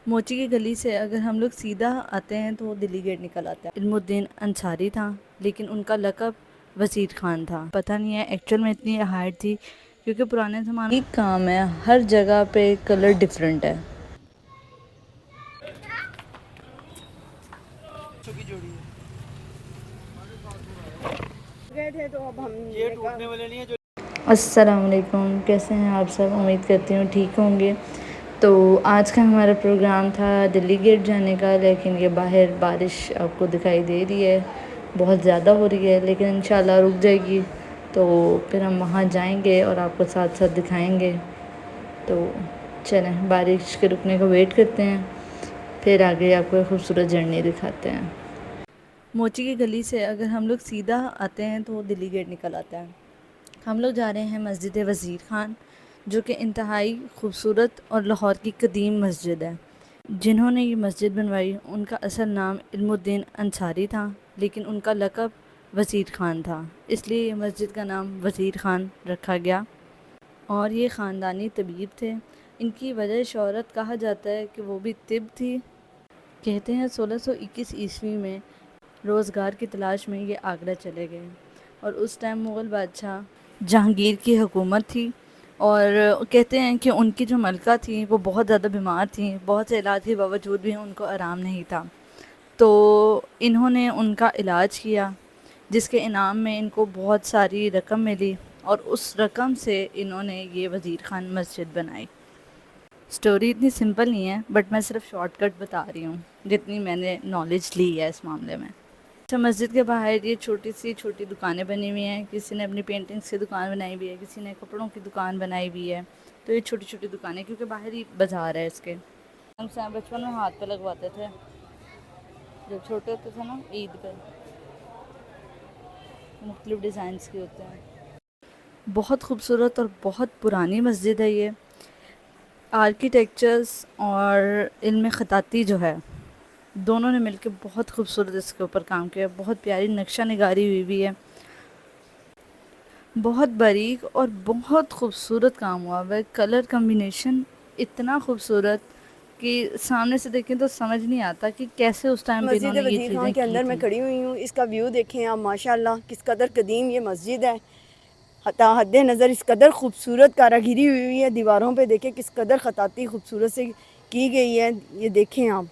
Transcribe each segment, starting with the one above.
मोची की गली से अगर हम लोग सीधा आते हैं तो वो दिल्ली गेट निकल आता है। इल्मुद्दीन अंसारी था, लेकिन उनका लक़ब वज़ीर ख़ान था। पता नहीं है एक्चुअल में इतनी हाइट थी, क्योंकि पुराने ज़माने एक काम है, हर जगह पे कलर डिफरेंट है। की जोड़ी है। गए थे तो अब हम ये टूटने वाले नहीं है जो। अस्सलाम वालेकुम, कैसे हैं आप सब? उम्मीद करती हूँ ठीक होंगे। तो आज का हमारा प्रोग्राम था दिल्ली गेट जाने का, लेकिन ये बाहर बारिश आपको दिखाई दे रही है, बहुत ज़्यादा हो रही है, लेकिन इंशाल्लाह रुक जाएगी तो फिर हम वहाँ जाएंगे और आपको साथ साथ दिखाएंगे। तो चलें बारिश के रुकने का वेट करते हैं, फिर आगे आपको खूबसूरत जर्नी दिखाते हैं। मोची की गली से अगर हम लोग सीधा आते हैं तो दिल्ली गेट निकल आता है। हम लोग जा रहे हैं मस्जिद वज़ीर ख़ान, जो कि इंतहाई खूबसूरत और लाहौर की कदीम मस्जिद है। जिन्होंने ये मस्जिद बनवाई उनका असल नाम इल्मुद्दीन अंसारी था, लेकिन उनका लक़ब वज़ीर ख़ान था, इसलिए ये मस्जिद का नाम वज़ीर ख़ान रखा गया। और ये ख़ानदानी तबीब थे। इनकी वजह शोहरत कहा जाता है कि वो भी तिब थी। कहते हैं 1621 ईस्वी में रोज़गार की तलाश में ये आगरा चले गए, और उस टाइम मुग़ल बादशाह जहांगीर की हुकूमत थी। और कहते हैं कि उनकी जो मलका थी वो बहुत ज़्यादा बीमार थी, बहुत से इलाज के बावजूद भी उनको आराम नहीं था। तो इन्होंने उनका इलाज किया, जिसके इनाम में इनको बहुत सारी रकम मिली, और उस रकम से इन्होंने ये वज़ीर ख़ान मस्जिद बनाई। स्टोरी इतनी सिंपल नहीं है, बट मैं सिर्फ शॉर्टकट बता रही हूँ जितनी मैंने नॉलेज ली है इस मामले में। अच्छा, मस्जिद के बाहर ये छोटी दुकानें बनी हुई हैं। किसी ने अपनी पेंटिंग्स की दुकान बनाई हुई है, किसी ने कपड़ों की दुकान बनाई हुई है। तो ये छोटी छोटी दुकानें, क्योंकि बाहर ही बाज़ार है इसके। हम से बचपन में हाथ पे लगवाते थे जब छोटे होते थे ना, ईद पे। मुख्तलिफ़ डिज़ाइंस के होते हैं। बहुत खूबसूरत और बहुत पुरानी मस्जिद है ये। आर्किटेक्चर्स और इल्म ख़ताती जो है, दोनों ने मिलकर बहुत खूबसूरत इसके ऊपर काम किया। बहुत प्यारी नक्शा निगारी हुई भी है, बहुत बारीक और बहुत खूबसूरत काम हुआ हुआ है। कलर कम्बिनेशन इतना खूबसूरत कि सामने से देखें तो समझ नहीं आता कि कैसे उस टाइम पे मस्जिद इन्होंने ये वज़ीर ख़ान चीज़ें के की अंदर मैं थी। खड़ी हुई हूँ। इसका व्यू देखें आप, माशाल्लाह किस कदर कदीम ये मस्जिद है। हता हद नज़र इस कदर खूबसूरत कारागिरी हुई हुई है। दीवारों पे देखें किस कदर ख़ताती खूबसूरत से की गई है। ये देखें आप,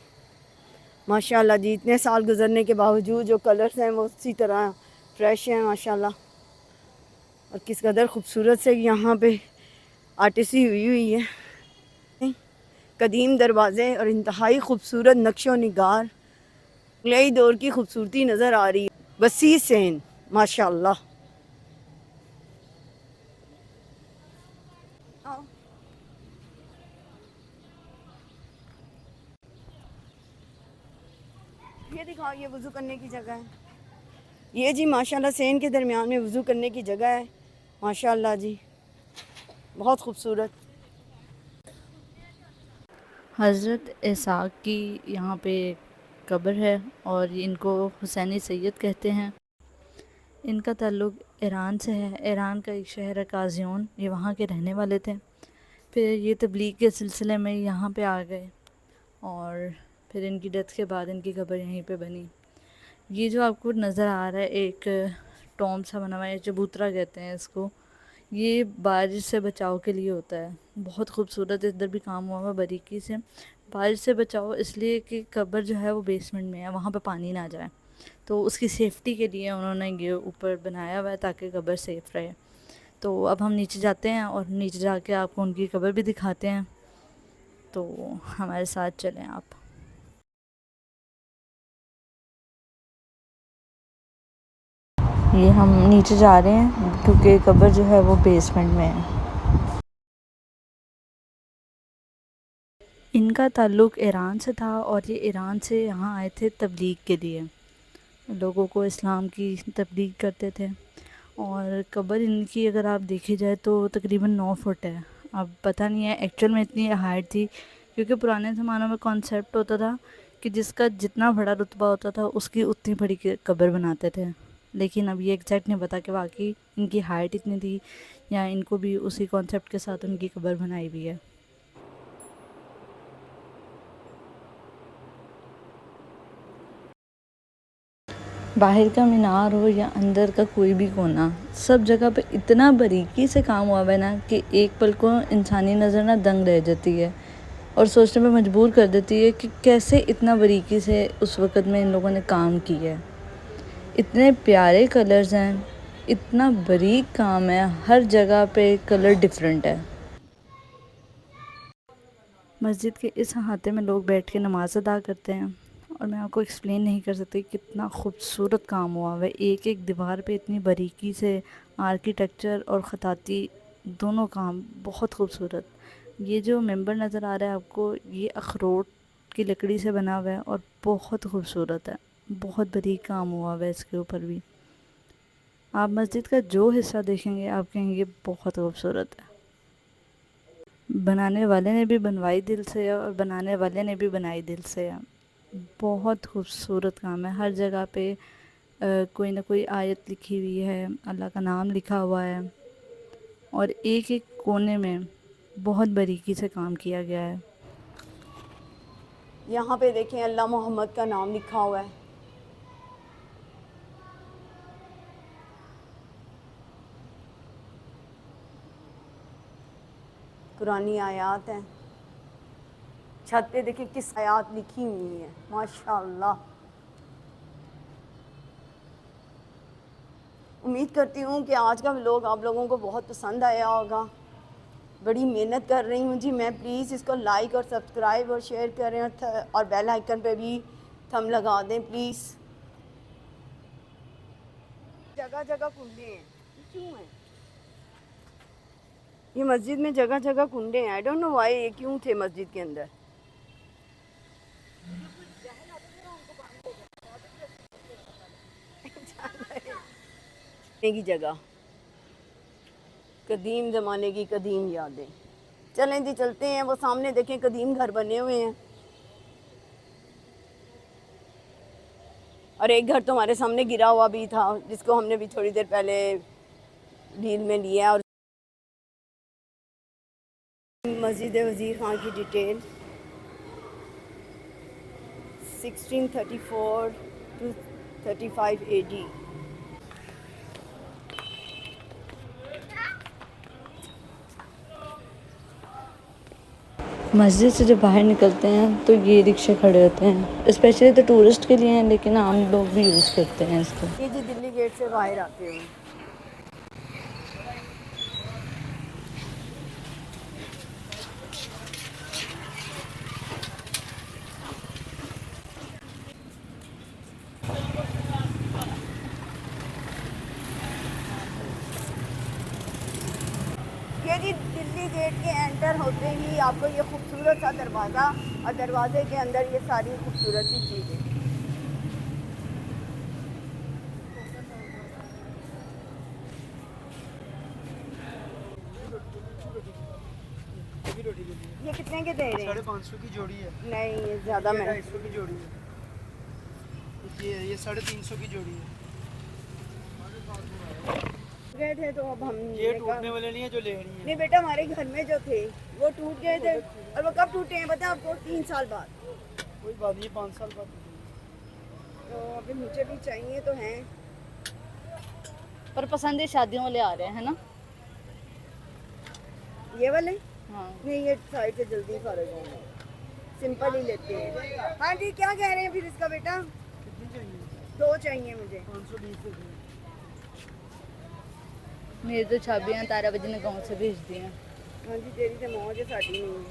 माशाल्लाह जी, इतने साल गुजरने के बावजूद जो कलर्स हैं वो उसी तरह फ्रेश हैं माशाल्लाह। और किस कदर खूबसूरत से यहाँ पे आर्टिस्ट्री हुई हुई है। कदीम दरवाज़े और इंतहाई खूबसूरत नक्शो निगार, नई दौर की खूबसूरती नज़र आ रही है। वसी सेन माशाल्लाह। ये दिखाओ, ये वज़ू करने की जगह है। ये जी माशाल्लाह सेन के दरमियान में वज़ू करने की जगह है। माशाल्लाह जी, बहुत खूबसूरत। हज़रत इसाक की यहाँ पे कब्र है, और इनको हुसैनी सैयद कहते हैं। इनका ताल्लुक़ ईरान से है। ईरान का एक शहर है काज़ियोन, ये वहाँ के रहने वाले थे। फिर ये तबलीग के सिलसिले में यहाँ पे आ गए, और फिर इनकी डेथ के बाद इनकी कब्र यहीं पे बनी। ये जो आपको नज़र आ रहा है, एक टॉम सा बना हुआ है, चबूतरा कहते हैं इसको। ये बारिश से बचाव के लिए होता है। बहुत खूबसूरत इधर भी काम हुआ हुआ बारीकी से। बारिश से बचाओ इसलिए कि कब्र जो है वो बेसमेंट में है, वहाँ पे पानी ना जाए, तो उसकी सेफ्टी के लिए उन्होंने ये ऊपर बनाया हुआ है ताकि कब्र सेफ़ रहे। तो अब हम नीचे जाते हैं और नीचे जाके आपको उनकी कब्र भी दिखाते हैं, तो हमारे साथ चलें आप। ये हम नीचे जा रहे हैं क्योंकि कब्र जो है वो बेसमेंट में है। इनका ताल्लुक़ ईरान से था, और ये ईरान से यहाँ आए थे तबलीग के लिए, लोगों को इस्लाम की तबलीग करते थे। और कब्र इनकी अगर आप देखी जाए तो तकरीबन 9 फुट है। अब पता नहीं है एक्चुअल में इतनी हाइट थी, क्योंकि पुराने ज़मानों में कॉन्सेप्ट होता था कि जिसका जितना बड़ा रुतबा होता था उसकी उतनी बड़ी कब्र बनाते थे। लेकिन अब ये एग्जैक्ट नहीं पता कि वाकई इनकी हाइट इतनी थी या इनको भी उसी कॉन्सेप्ट के साथ उनकी कब्र बनाई हुई है। बाहर का मीनार हो या अंदर का कोई भी कोना, सब जगह पे इतना बारीकी से काम हुआ हुआ है ना कि एक पल को इंसानी नज़र ना दंग रह जाती है और सोचने पे मजबूर कर देती है कि कैसे इतना बारीकी से उस वक़्त में इन लोगों ने काम किया है। इतने प्यारे कलर्स हैं, इतना बारीक काम है, हर जगह पे कलर डिफरेंट है। मस्जिद के इस अहाते में लोग बैठ के नमाज़ अदा करते हैं और मैं आपको एक्सप्लेन नहीं कर सकती कितना खूबसूरत काम हुआ हुआ है। एक एक दीवार पे इतनी बारीकी से आर्किटेक्चर और ख़ताती दोनों काम बहुत खूबसूरत। ये जो मेंबर नज़र आ रहा है आपको, ये अखरोट की लकड़ी से बना हुआ है और बहुत खूबसूरत है, बहुत बारीक काम हुआ हुआ है इसके ऊपर भी। आप मस्जिद का जो हिस्सा देखेंगे आप कहेंगे बहुत खूबसूरत है। बनाने वाले ने भी बनवाई दिल से है और बनाने वाले ने भी बनाई दिल से है। बहुत खूबसूरत काम है, हर जगह पे कोई ना कोई आयत लिखी हुई है, अल्लाह का नाम लिखा हुआ है और एक एक कोने में बहुत बारीकी से काम किया गया है। यहाँ पे देखें अल्लाह मोहम्मद का नाम लिखा हुआ है। कुरानी आयात हैं। छत पे देखें किस आयात लिखी हुई है, माशाअल्लाह। उम्मीद करती हूँ कि आज का व्लॉग आप लोगों को बहुत पसंद आया होगा। बड़ी मेहनत कर रही हूँ जी मैं, प्लीज़ इसको लाइक और सब्सक्राइब और शेयर करें और बेल आइकन पे भी थंब लगा दें प्लीज़। जगह जगह कुंडे हैं, ये क्यों है? ये मस्जिद में जगह जगह कुंडे हैं। आई डोंट नो व्हाई, ये क्यों थे मस्जिद के अंदर। की जगह, कदीम ज़माने की कदीम यादें। चलें जी चलते हैं, वो सामने देखें कदीम घर बने हुए हैं और एक घर तो हमारे सामने गिरा हुआ भी था जिसको हमने भी थोड़ी देर पहले रील में लिया। और मस्जिद वज़ीर खान की डिटेल 1634 to 35 AD। मस्जिद से जब बाहर निकलते हैं तो ये रिक्शे खड़े होते हैं, स्पेशली तो टूरिस्ट के लिए हैं लेकिन आम लोग भी यूज़ करते हैं इसको। ये जी दिल्ली गेट से बाहर आते हुए ये जी दिल्ली गेट के एंटर होते ही आपको ये खूबसूरत सा दरवाज़ा और दरवाजे के अंदर ये सारी खूबसूरत सी चीज़ें। ये कितने के दे रहे हैं? 550 की जोड़ी है। नहीं ये ज़्यादा महंगा। 250 की जोड़ी है। ये 350 की जोड़ी है। गए थे तो अब हम ये टूटने वाले नहीं है जो लेनी है। नहीं बेटा, हमारे घर में जो थे वो टूट गए थे और वो कब टूटे हैं पता आपको? 3 साल बाद। कोई बात नहीं, 5 साल बाद। तो अभी मुझे भी चाहिए तो हैं, पर पसंद है शादियों वाले आ रहे हैं ना। ये वाले हाँ, नहीं, ये साइड से जल्दी फारग होंगे, सिंपल ही लेते हैं। हाँ जी क्या कह रहे हैं फिर इसका बेटा? कितनी चाहिए? 2 चाहिए मुझे। 520 से दी। मेरी तो छाबियाँ तारा बजी ने गाँव से भेज दी हैं। हाँ जी तेरी तो मौज है, साड़ी नहीं है।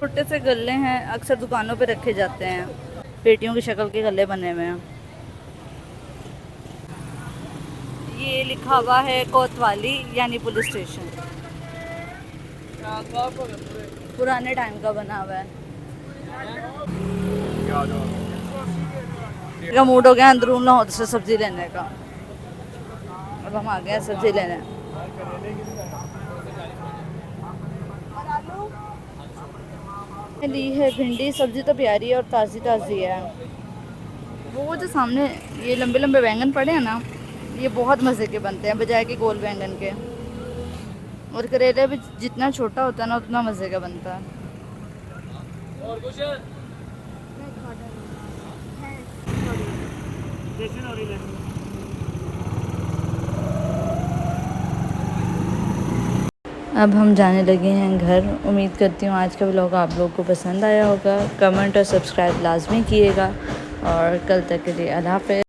छोटे से गल्ले हैं, अक्सर दुकानों पे रखे जाते हैं, पेटियों की शक्ल के गल्ले बने हुए हैं। ये लिखा हुआ है कोतवाली यानी पुलिस स्टेशन, पुराने टाइम का बना हुआ है। का मूड हो गया अंदरून लाहौर से सब्जी लेने का, अब हम आ गए हैं सब्जी लेने। और आलू ली है भिंडी, सब्जी तो प्यारी है और ताज़ी ताज़ी है। वो जो सामने ये लंबे लंबे बैंगन पड़े हैं ना, ये बहुत मज़े के बनते हैं बजाय कि गोल बैंगन के। और करेला भी जितना छोटा होता है ना उतना मज़े का बनता है। और कुछ? अब हम जाने लगे हैं घर। उम्मीद करती हूँ आज का व्लॉग आप लोगों को पसंद आया होगा। कमेंट और सब्सक्राइब लाजमी कीजिएगा और कल तक के लिए अल्लाह हाफ़िज़।